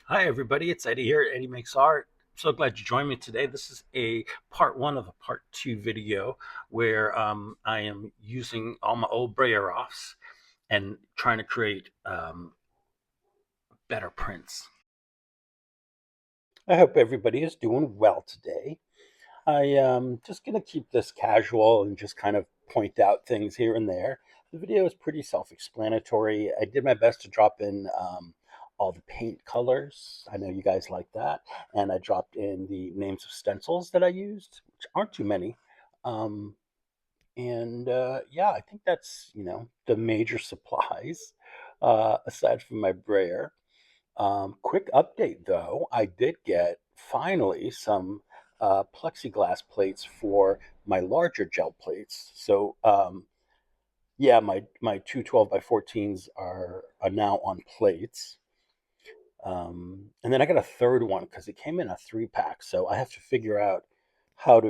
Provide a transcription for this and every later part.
Hi, everybody. It's Eddie here at Eddie Makes Art. I'm so glad you joined me today. This is a part one of a part two video where I am using all my old Brayer offs and trying to create better prints. I hope everybody is doing well today. I am just going to keep this casual and just kind of point out things here and there. The video is pretty self-explanatory. I did my best to drop in all the paint colors. I know you guys like that. And I dropped in the names of stencils that I used, which aren't too many. Um, yeah, I think that's, the major supplies, aside from my brayer. Quick update though, I did get finally some plexiglass plates for my larger gel plates. So yeah, my two 12 by 14s are now on plates. And then I got a third one because it came in a 3-pack. So I have to figure out how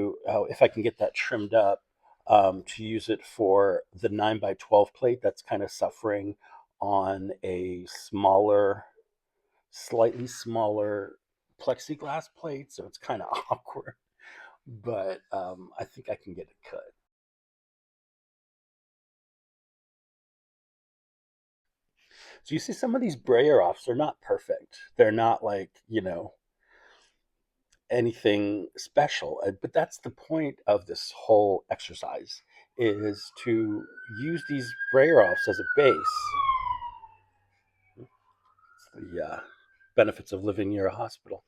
if I can get that trimmed up to use it for the 9 by 12 plate that's kind of suffering on a slightly smaller plexiglass plate, so it's kind of awkward. But I think I can get it cut. So you see, some of these brayer offs are not perfect. They're not like anything special, but that's the point of this whole exercise is to use these brayer offs as a base. It's the benefits of living near a hospital.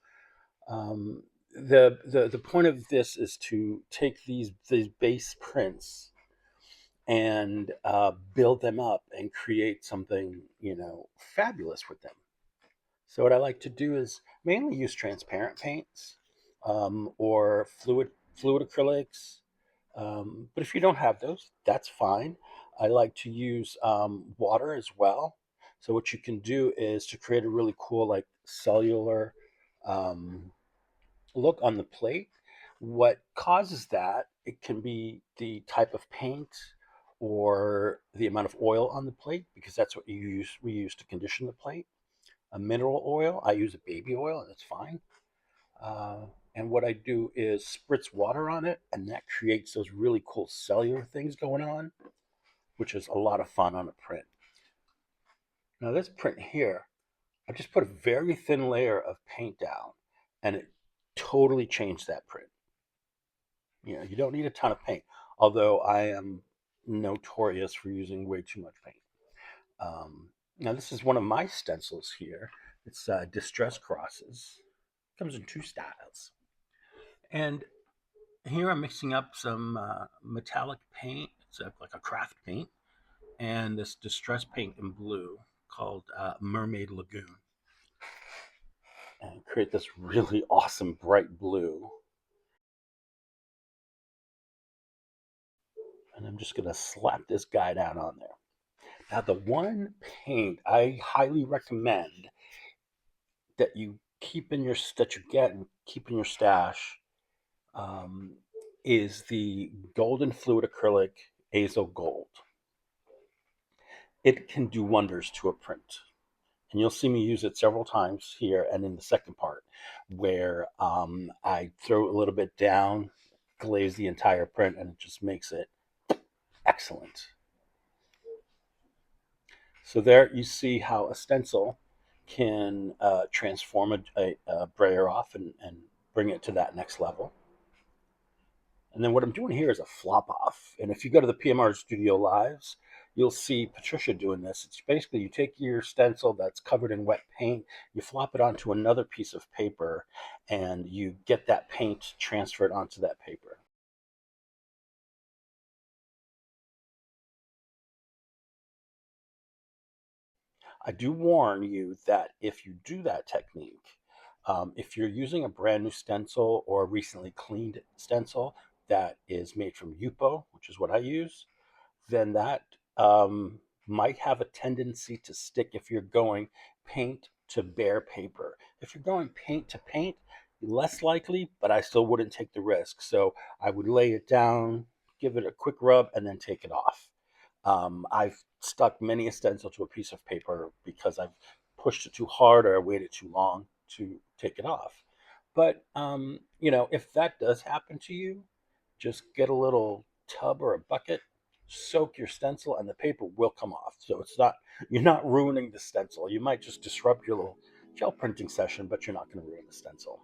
Um, the point of this is to take these base prints and build them up and create something fabulous with them. So what I like to do is mainly use transparent paints or fluid acrylics. But if you don't have those, that's fine. I like to use water as well. So what you can do is to create a really cool like cellular um, look on the plate. What causes that? It can be the type of paint or the amount of oil on the plate, because that's what we use to condition the plate. A mineral oil, I use a baby oil, and it's fine. And what I do is spritz water on it, and that creates those really cool cellular things going on, which is a lot of fun on a print. Now, this print here, I just put a very thin layer of paint down, and it totally changed that print. You don't need a ton of paint, although I am notorious for using way too much paint. Now, this is one of my stencils here. It's Distress Crosses. It comes in two styles. And here I'm mixing up some metallic paint. It's like a craft paint. And this distress paint in blue called Mermaid Lagoon. And create this really awesome bright blue. And I'm just going to slap this guy down on there. Now, the one paint I highly recommend that you get and keep in your stash um, is the golden fluid acrylic Azo Gold. It can do wonders to a print, and you'll see me use it several times here and in the second part, where I throw a little bit down, glaze the entire print, and it just makes it excellent. So there you see how a stencil can transform a brayer off and bring it to that next level. And then what I'm doing here is a flop off. And if you go to the PMR Studio Lives, you'll see Patricia doing this. It's basically you take your stencil that's covered in wet paint, you flop it onto another piece of paper, and you get that paint transferred onto that paper. I do warn you that if you do that technique, if you're using a brand new stencil or a recently cleaned stencil that is made from Yupo, which is what I use, then that might have a tendency to stick if you're going paint to bare paper. If you're going paint to paint, less likely, but I still wouldn't take the risk. So I would lay it down, give it a quick rub, and then take it off. I've stuck many a stencil to a piece of paper because I've pushed it too hard or I waited too long to take it off. But if that does happen to you, just get a little tub or a bucket, soak your stencil, and the paper will come off. So you're not ruining the stencil. You might just disrupt your little gel printing session, but you're not going to ruin the stencil.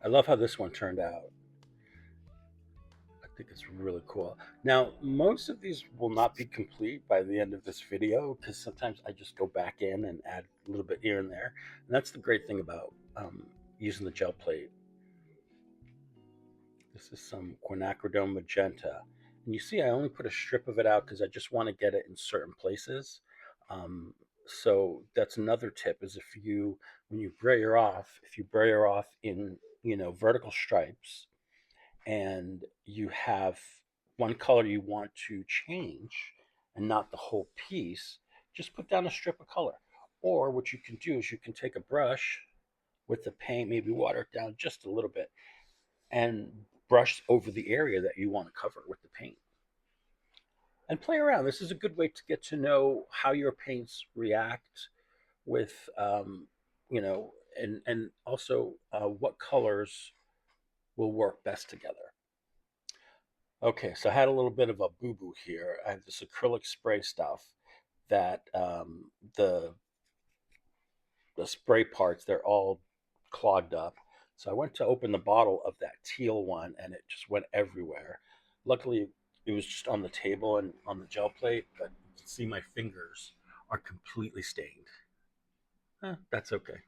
I love how this one turned out. I think it's really cool. Now, most of these will not be complete by the end of this video because sometimes I just go back in and add a little bit here and there. And that's the great thing about using the gel plate. This is some quinacridone magenta. And you see I only put a strip of it out because I just want to get it in certain places. So that's another tip is when you brayer off, if you brayer off in, vertical stripes, and you have one color you want to change and not the whole piece, just put down a strip of color. Or what you can do is you can take a brush with the paint, maybe water it down just a little bit, and brush over the area that you want to cover with the paint. And play around. This is a good way to get to know how your paints react with, and also what colors will work best together. Okay, so I had a little bit of a boo-boo here. I have this acrylic spray stuff that the spray parts, they're all clogged up. So I went to open the bottle of that teal one and it just went everywhere. Luckily, it was just on the table and on the gel plate, but you can see my fingers are completely stained. That's okay.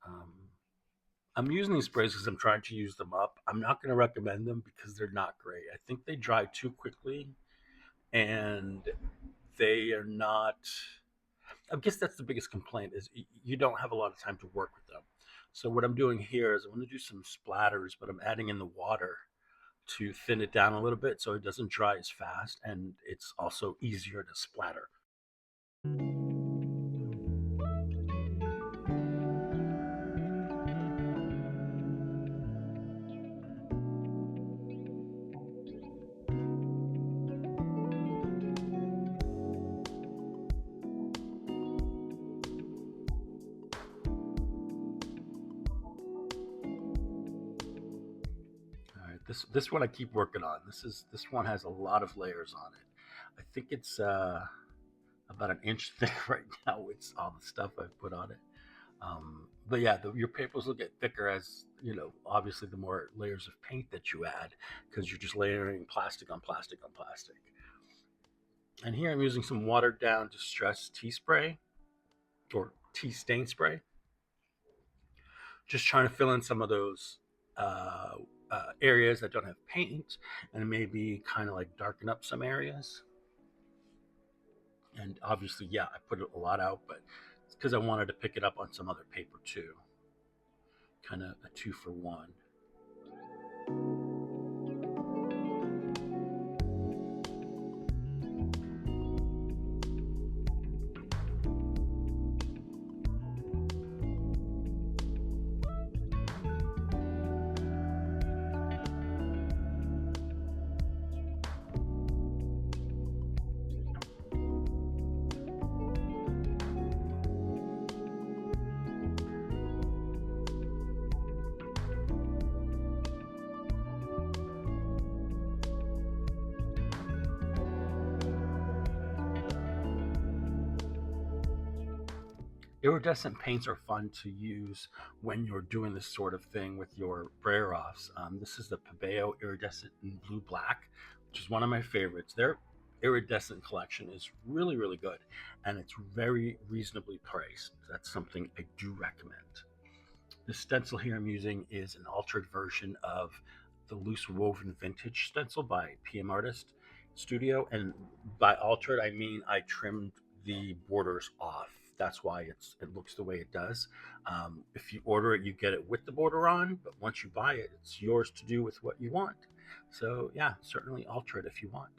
Um, I'm using these sprays because I'm trying to use them up. I'm not going to recommend them because they're not great. I think they dry too quickly and they are not. I guess that's the biggest complaint is you don't have a lot of time to work with them. So what I'm doing here is I'm going to do some splatters, but I'm adding in the water to thin it down a little bit so it doesn't dry as fast and it's also easier to splatter. All right, this one I keep working on. This one has a lot of layers on it. I think it's about an inch thick right now. It's all the stuff I've put on it. But yeah, your papers will get thicker as obviously the more layers of paint that you add, because you're just layering plastic on plastic on plastic. And here I'm using some watered down distress tea spray or tea stain spray, just trying to fill in some of those areas that don't have paint, and maybe kind of like darken up some areas. And obviously, yeah, I put a lot out, but it's because I wanted to pick it up on some other paper too. Kind of a two for one. Iridescent paints are fun to use when you're doing this sort of thing with your Brayer offs. This is the Pabeo Iridescent in Blue Black, which is one of my favorites. Their iridescent collection is really, really good, and it's very reasonably priced. That's something I do recommend. The stencil here I'm using is an altered version of the Loose Woven Vintage stencil by PM Artist Studio. And by altered, I mean I trimmed the borders off. That's why it looks the way it does. If you order it, you get it with the border on, but once you buy it, it's yours to do with what you want. So yeah, certainly alter it if you want.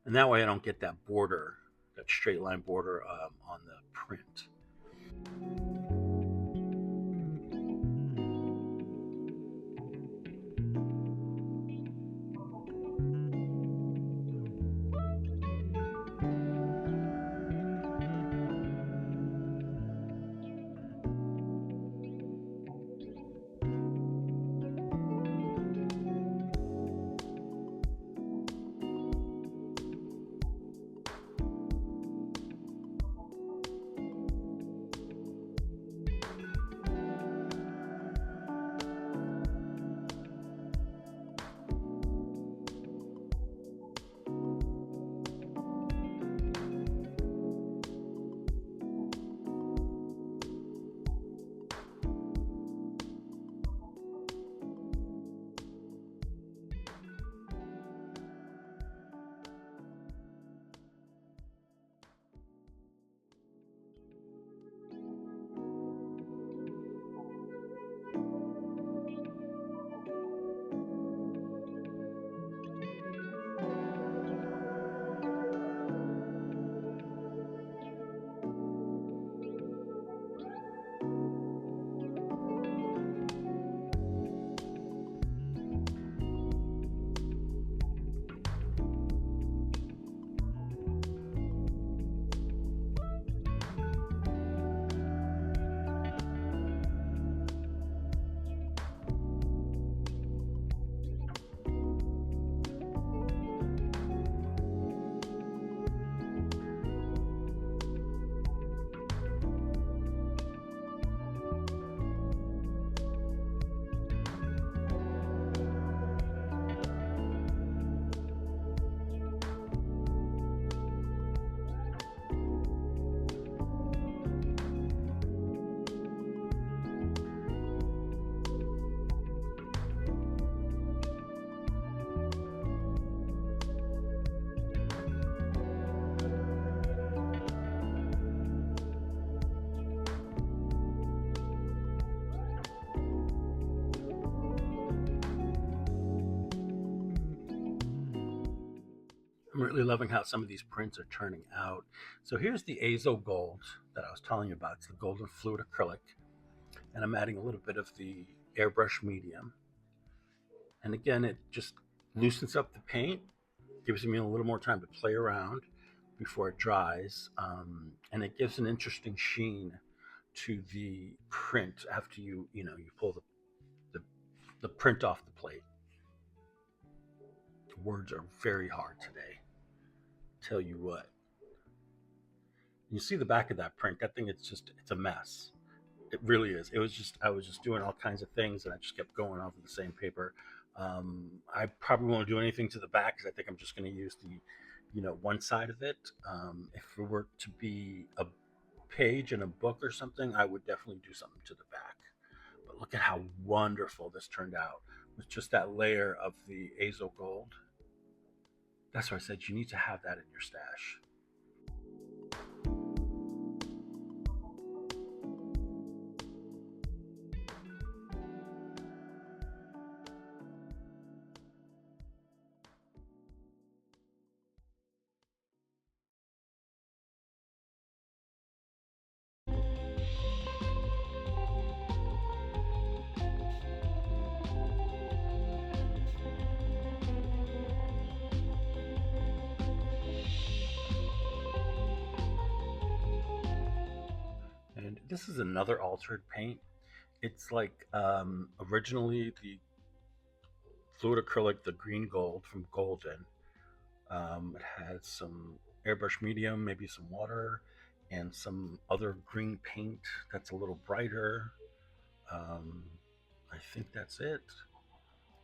And that way I don't get that border, that straight line border on the print. I'm really loving how some of these prints are turning out. So here's the Azo Gold that I was telling you about. It's the golden fluid acrylic. And I'm adding a little bit of the airbrush medium. And again, it just loosens up the paint, gives me a little more time to play around before it dries. And it gives an interesting sheen to the print after you pull the, the print off the plate. The words are very hard today. Tell you what. You see the back of that print. That thing, it's a mess. It really is. I was just doing all kinds of things, and I just kept going over the same paper. I probably won't do anything to the back because I think I'm just going to use one side of it. If it were to be a page in a book or something, I would definitely do something to the back. But look at how wonderful this turned out with just that layer of the Azo Gold. That's why I said you need to have that in your stash. And this is another altered paint. It's like originally the fluid acrylic, the green gold from Golden. It has some airbrush medium, maybe some water, and some other green paint that's a little brighter. Um, I think that's it.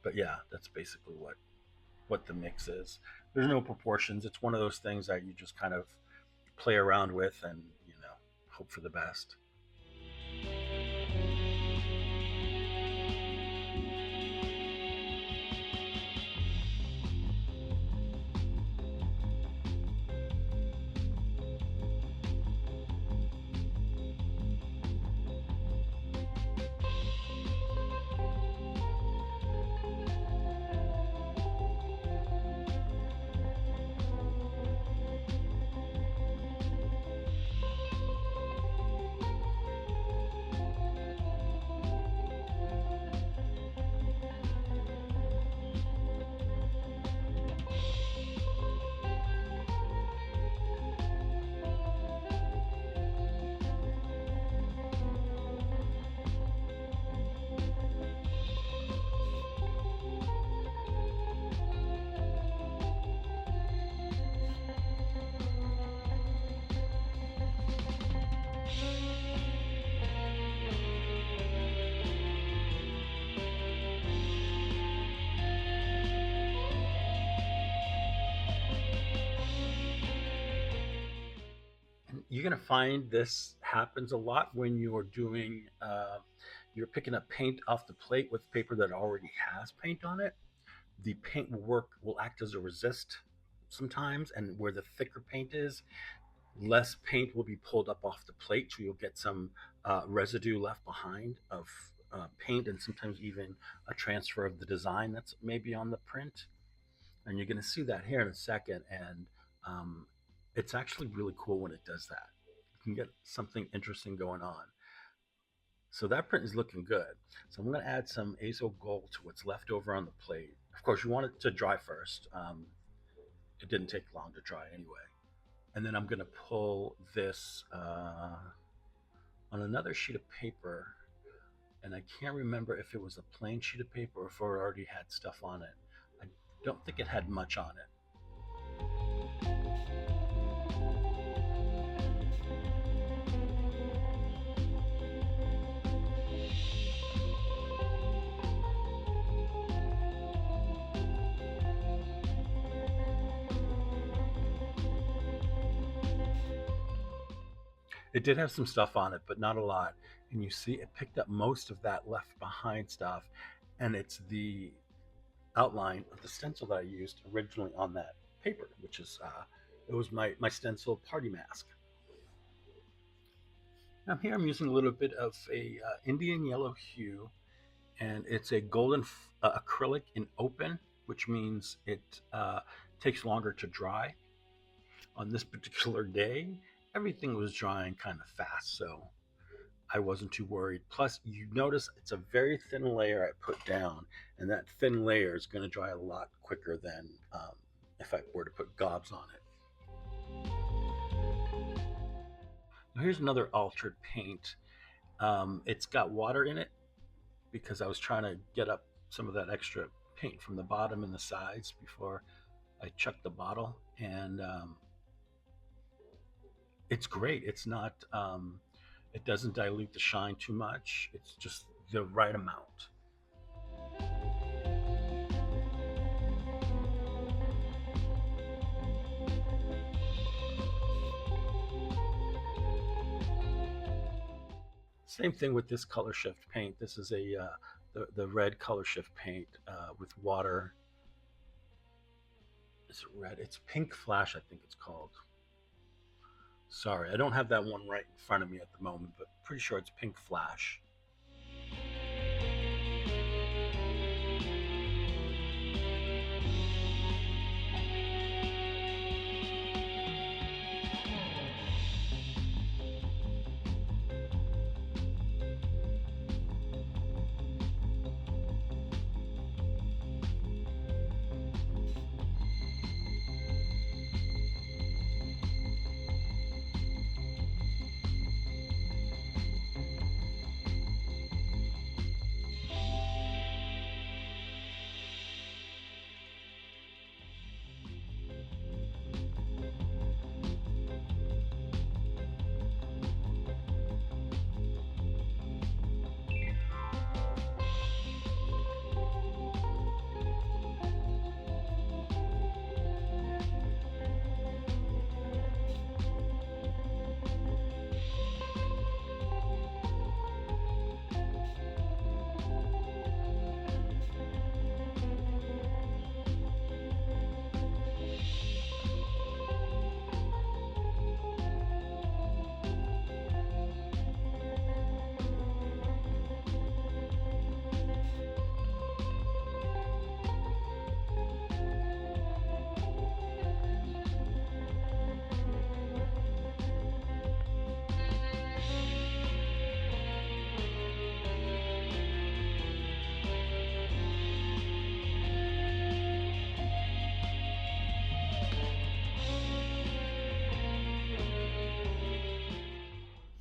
But yeah, that's basically what the mix is. There's no proportions. It's one of those things that you just kind of play around with and hope for the best. You're going to find this happens a lot when you're doing you're picking up paint off the plate with paper that already has paint on it. The paint will act as a resist sometimes, and where the thicker paint is, less paint will be pulled up off the plate, so you'll get some residue left behind of paint, and sometimes even a transfer of the design that's maybe on the print. And you're going to see that here in a second, and um, it's actually really cool when it does that. You can get something interesting going on. So that print is looking good. So I'm going to add some azo gold to what's left over on the plate. Of course, you want it to dry first. It didn't take long to dry anyway. And then I'm going to pull this on another sheet of paper. And I can't remember if it was a plain sheet of paper or if it already had stuff on it. I don't think it had much on it. It did have some stuff on it, but not a lot. And you see, it picked up most of that left behind stuff. And it's the outline of the stencil that I used originally on that paper, which is, it was my stencil party mask. Now here I'm using a little bit of a Indian yellow hue, and it's a golden acrylic in open, which means it takes longer to dry. On this particular day, everything was drying kind of fast, so I wasn't too worried. Plus, you notice it's a very thin layer I put down, and that thin layer is going to dry a lot quicker than if I were to put gobs on it. Now here's another altered paint. It's got water in it because I was trying to get up some of that extra paint from the bottom and the sides before I chucked the bottle, and it's great. It's not. It doesn't dilute the shine too much. It's just the right amount. Same thing with this color shift paint. This is the red color shift paint with water. Is it red? It's Pink Flash, I think it's called. Sorry, I don't have that one right in front of me at the moment, but pretty sure it's Pink Flash.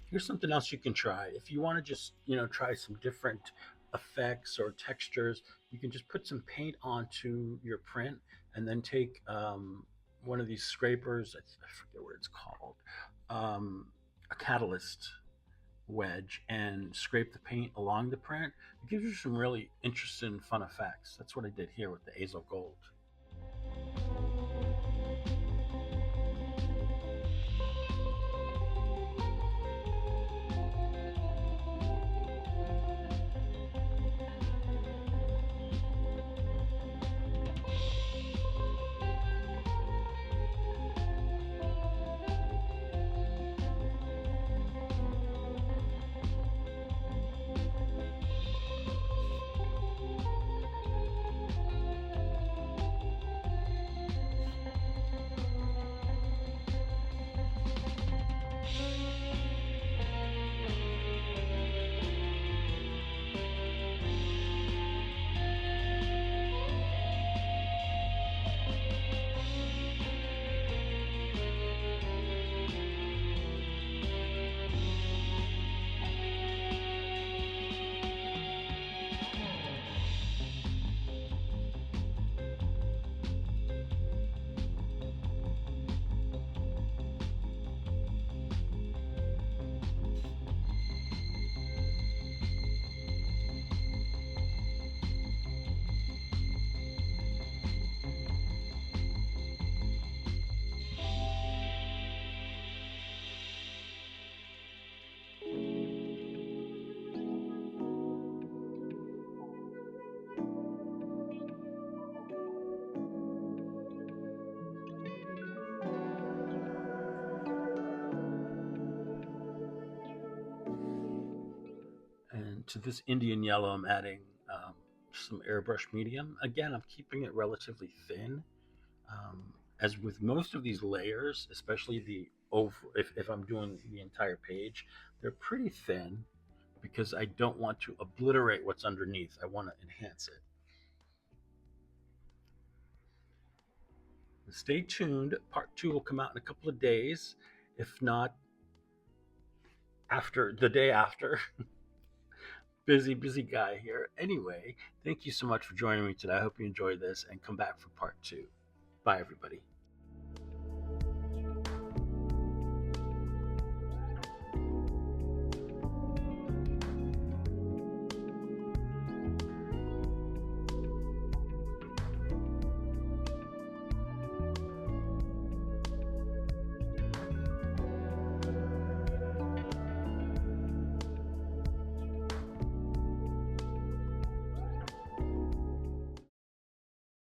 Here's something else you can try. If you want to just, try some different effects or textures, you can just put some paint onto your print and then take one of these scrapers. I forget what it's called, um, a catalyst wedge, and scrape the paint along the print. It gives you some really interesting, fun effects. That's what I did here with the Azo Gold. And to this Indian yellow, I'm adding some airbrush medium. Again, I'm keeping it relatively thin. Um, as with most of these layers, especially the over, if I'm doing the entire page, they're pretty thin because I don't want to obliterate what's underneath. I want to enhance it. Stay tuned. Part two will come out in a couple of days, if not after the day after. Busy guy here. Anyway, thank you so much for joining me today. I hope you enjoyed this and come back for part two. Bye, everybody.